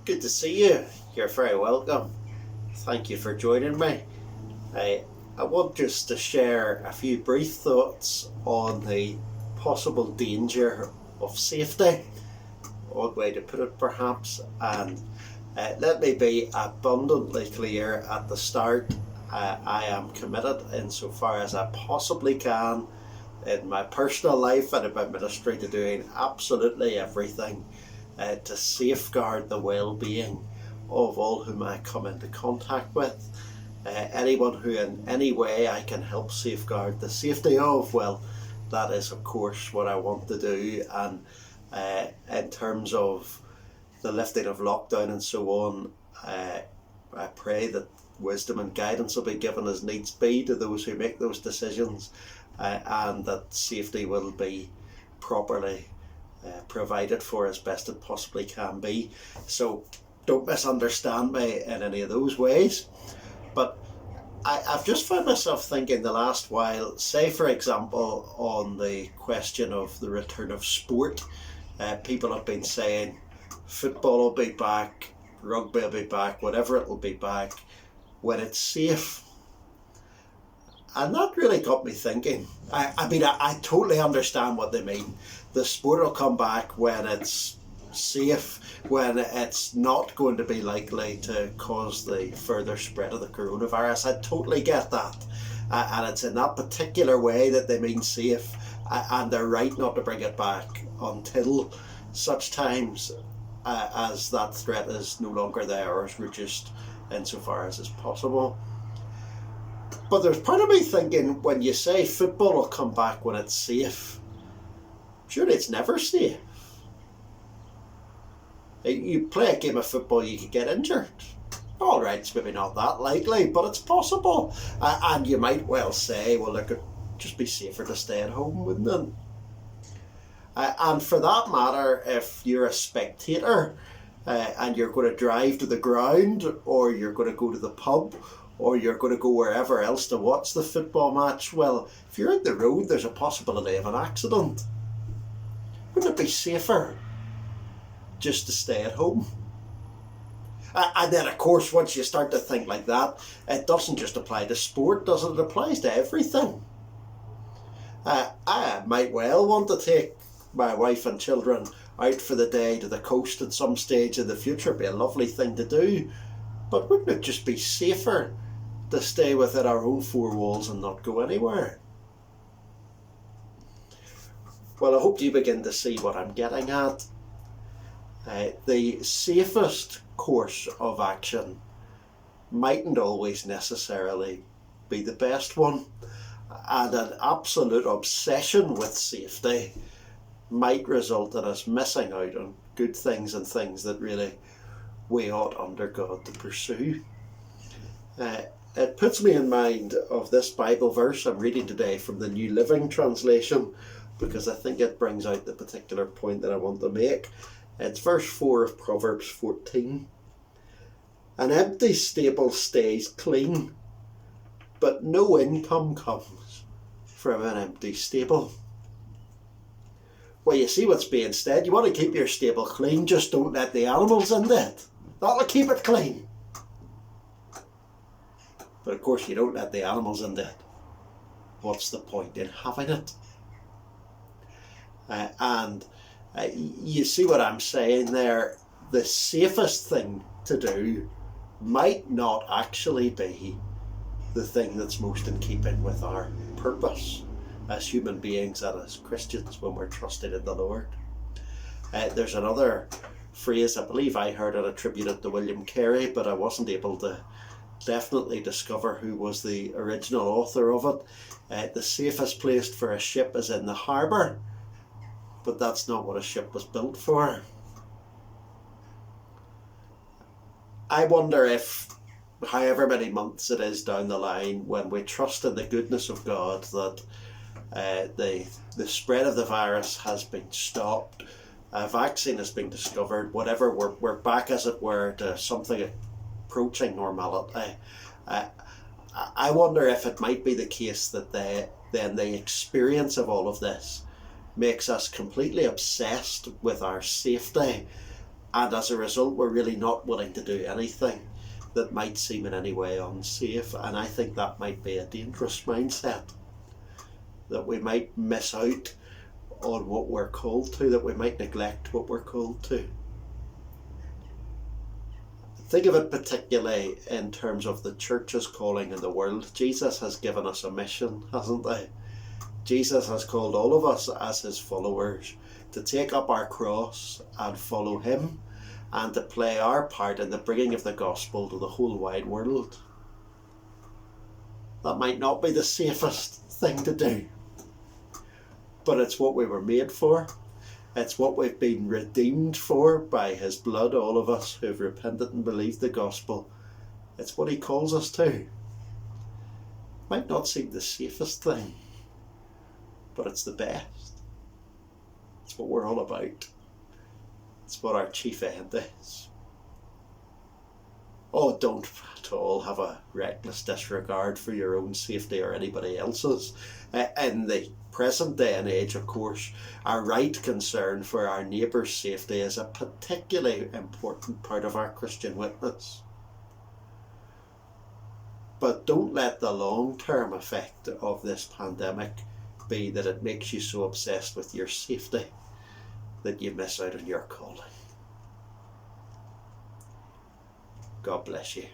Good to see you. You're very welcome. Thank you for joining me. I want just to share a few brief thoughts on the possible danger of safety. Odd way to put it, perhaps. And let me be abundantly clear at the start. I am committed insofar as I possibly can in my personal life and in my ministry to doing absolutely everything to safeguard the well-being of all whom I come into contact with. Anyone who in any way I can help safeguard the safety of, well, that is of course what I want to do. And in terms of the lifting of lockdown and so on, I pray that wisdom and guidance will be given as needs be to those who make those decisions, and that safety will be properly provided for as best it possibly can be. So don't misunderstand me in any of those ways. But I've just found myself thinking the last while, say for example on the question of the return of sport, people have been saying football will be back, rugby will be back, whatever it will be back when it's safe. And that really got me thinking. I totally understand what they mean. The sport will come back when it's safe, when it's not going to be likely to cause the further spread of the coronavirus. I totally get that. And it's in that particular way that they mean safe, and they're right not to bring it back until such times as that threat is no longer there or is reduced insofar as is possible. But there's part of me thinking, when you say football will come back when it's safe, surely it's never safe. You play a game of football, you could get injured. All right, it's maybe not that likely, but it's possible. And you might well say, well, look, it'd just be safer to stay at home, wouldn't it? And for that matter, if you're a spectator and you're going to drive to the ground, or you're going to go to the pub, or you're going to go wherever else to watch the football match, well, if you're on the road, there's a possibility of an accident. Wouldn't it be safer just to stay at home? And then, of course, once you start to think like that, it doesn't just apply to sport, does it? It applies to everything. I might well want to take my wife and children out for the day to the coast at some stage in the future. It'd be a lovely thing to do. But wouldn't it just be safer to stay within our own four walls and not go anywhere? Well, I hope you begin to see what I'm getting at. The safest course of action mightn't always necessarily be the best one, and an absolute obsession with safety might result in us missing out on good things and things that really we ought under God to pursue. It puts me in mind of this Bible verse I'm reading today from the New Living Translation, because I think it brings out the particular point that I want to make. It's verse 4 of Proverbs 14. An empty stable stays clean, but no income comes from an empty stable. Well, you see what's being said. You want to keep your stable clean, just don't let the animals in it. That'll keep it clean. But of course you don't let the animals in it. What's the point in having it? You see what I'm saying there? The safest thing to do might not actually be the thing that's most in keeping with our purpose as human beings and as Christians when we're trusted in the Lord. There's another phrase, I believe I heard it attributed to William Carey, but I wasn't able to definitely discover who was the original author of it. The safest place for a ship is in the harbour, but that's not what a ship was built for. I wonder if, however many months it is down the line, when we trust in the goodness of God that the spread of the virus has been stopped, a vaccine has been discovered, whatever, we're back, as it were, to something approaching normality. I wonder if it might be the case that then the experience of all of this makes us completely obsessed with our safety And as a result, we're really not willing to do anything that might seem in any way unsafe. And I think that might be a dangerous mindset, that we might miss out on what we're called to, that we might neglect what we're called to. Think of it particularly in terms of the church's calling in the world. Jesus has given us a mission, hasn't he? Jesus has called all of us as his followers to take up our cross and follow him, and to play our part in the bringing of the gospel to the whole wide world. That might not be the safest thing to do, but it's what we were made for. It's what we've been redeemed for by his blood, all of us who've repented and believed the gospel. It's what he calls us to. Might not seem the safest thing, but it's the best. It's what we're all about. It's what our chief end is. Oh, don't at all have a reckless disregard for your own safety or anybody else's. In the present day and age, of course, our right concern for our neighbour's safety is a particularly important part of our Christian witness. But don't let the long-term effect of this pandemic be that it makes you so obsessed with your safety that you miss out on your calling. God bless you.